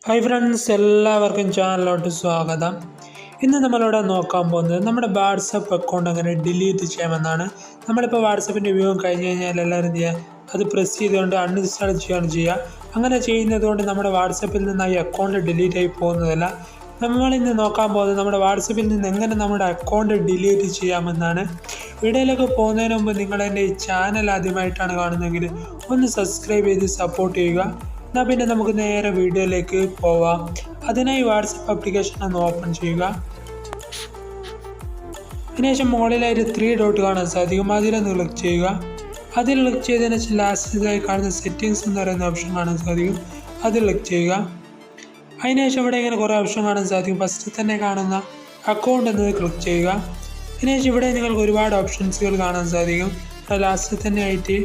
Hi friends, എല്ലാവർക്കും ചാനലിലോട്ട് സ്വാഗതം. ഇന്ന് നമ്മളിവിടെ നോക്കാൻ പോകുന്നത് നമ്മുടെ വാട്സപ്പ് അക്കൗണ്ട് എങ്ങനെ ഡിലീറ്റ് ചെയ്യാമെന്നാണ്. നമ്മളിപ്പോൾ വാട്സപ്പിൻ്റെ ഉപയോഗം കഴിഞ്ഞ് കഴിഞ്ഞാൽ എല്ലാവരും എന്ത് ചെയ്യുക, അത് പ്രസ് ചെയ്തുകൊണ്ട് അൺഇൻസ്റ്റാൾ ചെയ്യുകയാണ് ചെയ്യുക. അങ്ങനെ ചെയ്യുന്നത് കൊണ്ട് നമ്മുടെ വാട്സപ്പിൽ നിന്ന് ഈ അക്കൗണ്ട് ഡിലീറ്റ് ആയി പോകുന്നതല്ല. നമ്മളിന്ന് നോക്കാൻ പോകുന്നത് നമ്മുടെ വാട്സപ്പിൽ നിന്ന് എങ്ങനെ നമ്മുടെ അക്കൗണ്ട് ഡിലീറ്റ് ചെയ്യാമെന്നാണ്. വീഡിയോയിലൊക്കെ പോകുന്നതിന് മുമ്പ് നിങ്ങൾ എൻ്റെ ഈ ചാനൽ ആദ്യമായിട്ടാണ് കാണുന്നതെങ്കിൽ ഒന്ന് സബ്സ്ക്രൈബ് ചെയ്ത് സപ്പോർട്ട് ചെയ്യുക. എന്നാൽ പിന്നെ നമുക്ക് നേരെ വീഡിയോയിലേക്ക് പോവാം. അതിനായി വാട്സപ്പ് ആപ്ലിക്കേഷൻ ഒന്ന് ഓപ്പൺ ചെയ്യുക. അതിനുശേഷം മുകളിലായിട്ട് 3 ഡോട്ട് കാണാൻ സാധിക്കും, അതിലൊന്ന് ക്ലിക്ക് ചെയ്യുക. അതിൽ ക്ലിക്ക് ചെയ്തതിന് ശേഷം ലാസ്റ്റിലായി കാണുന്ന സെറ്റിങ്സ് എന്ന് പറയുന്ന ഓപ്ഷൻ കാണാൻ സാധിക്കും, അതിൽ ക്ലിക്ക് ചെയ്യുക. അതിനുശേഷം ഇവിടെ ഇങ്ങനെ കുറേ ഓപ്ഷൻ കാണാൻ സാധിക്കും. ഫസ്റ്റ് തന്നെ കാണുന്ന അക്കൗണ്ട് എന്നത് ക്ലിക്ക് ചെയ്യുക. അതിനുശേഷം ഇവിടെ നിങ്ങൾക്ക് ഒരുപാട് ഓപ്ഷൻസുകൾ കാണാൻ സാധിക്കും. ഇവിടെ ലാസ്റ്റ് തന്നെ ആയിട്ട്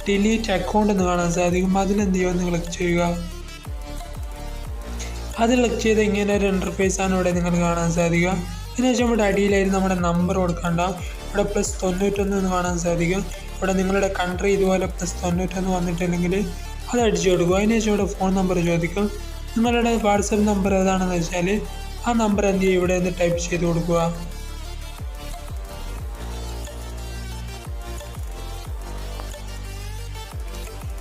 ഡിലീറ്റ് അക്കൗണ്ട് എന്ന് കാണാൻ സാധിക്കും, അതിലെന്ത് ചെയ്യുമെന്ന് ക്ലിക്ക് ചെയ്യുക. അതിൽ ക്ലിക്ക് ചെയ്ത് ഇങ്ങനെ ഒരു ഇൻ്റർഫേസ് ആണ് ഇവിടെ നിങ്ങൾക്ക് കാണാൻ സാധിക്കുക. അതിനുശേഷം ഇവിടെ അടിയിലായിരുന്നു നമ്മുടെ നമ്പർ കൊടുക്കണ്ടാവും. ഇവിടെ +91 എന്ന് കാണാൻ സാധിക്കും. ഇവിടെ നിങ്ങളുടെ കൺട്രി ഇതുപോലെ +91 വന്നിട്ടില്ലെങ്കിൽ അത് അടിച്ചു കൊടുക്കുക. അതിനുശേഷം ഇവിടെ ഫോൺ നമ്പർ ചോദിക്കും. നിങ്ങളുടെ വാട്സപ്പ് നമ്പർ ഏതാണെന്ന് വെച്ചാൽ ആ നമ്പർ എന്ത് ചെയ്യും, ഇവിടെ നിന്ന് ടൈപ്പ് ചെയ്ത് കൊടുക്കുക.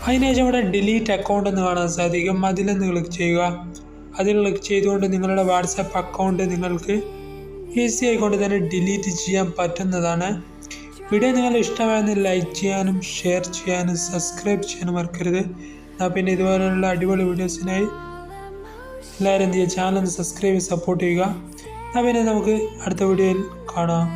അതിനുശേഷം ഇവിടെ ഡിലീറ്റ് അക്കൗണ്ട് എന്ന് കാണാൻ സാധിക്കും, അതിലൊന്ന് ക്ലിക്ക് ചെയ്യുക. അതിൽ ക്ലിക്ക് ചെയ്തുകൊണ്ട് നിങ്ങളുടെ വാട്സപ്പ് അക്കൗണ്ട് നിങ്ങൾക്ക് ഈസി ആയിക്കൊണ്ട് തന്നെ ഡിലീറ്റ് ചെയ്യാൻ പറ്റുന്നതാണ്. വീഡിയോ നിങ്ങൾ ഇഷ്ടമായെന്ന് ലൈക്ക് ചെയ്യാനും ഷെയർ ചെയ്യാനും സബ്സ്ക്രൈബ് ചെയ്യാനും മറക്കരുത്. പിന്നെ ഇതുപോലുള്ള അടിപൊളി വീഡിയോസിനായി എല്ലാവരും എന്ത് ചെയ്യുക, ചാനൽ സബ്സ്ക്രൈബ് സപ്പോർട്ട് ചെയ്യുക. പിന്നെ നമുക്ക് അടുത്ത വീഡിയോയിൽ കാണാം.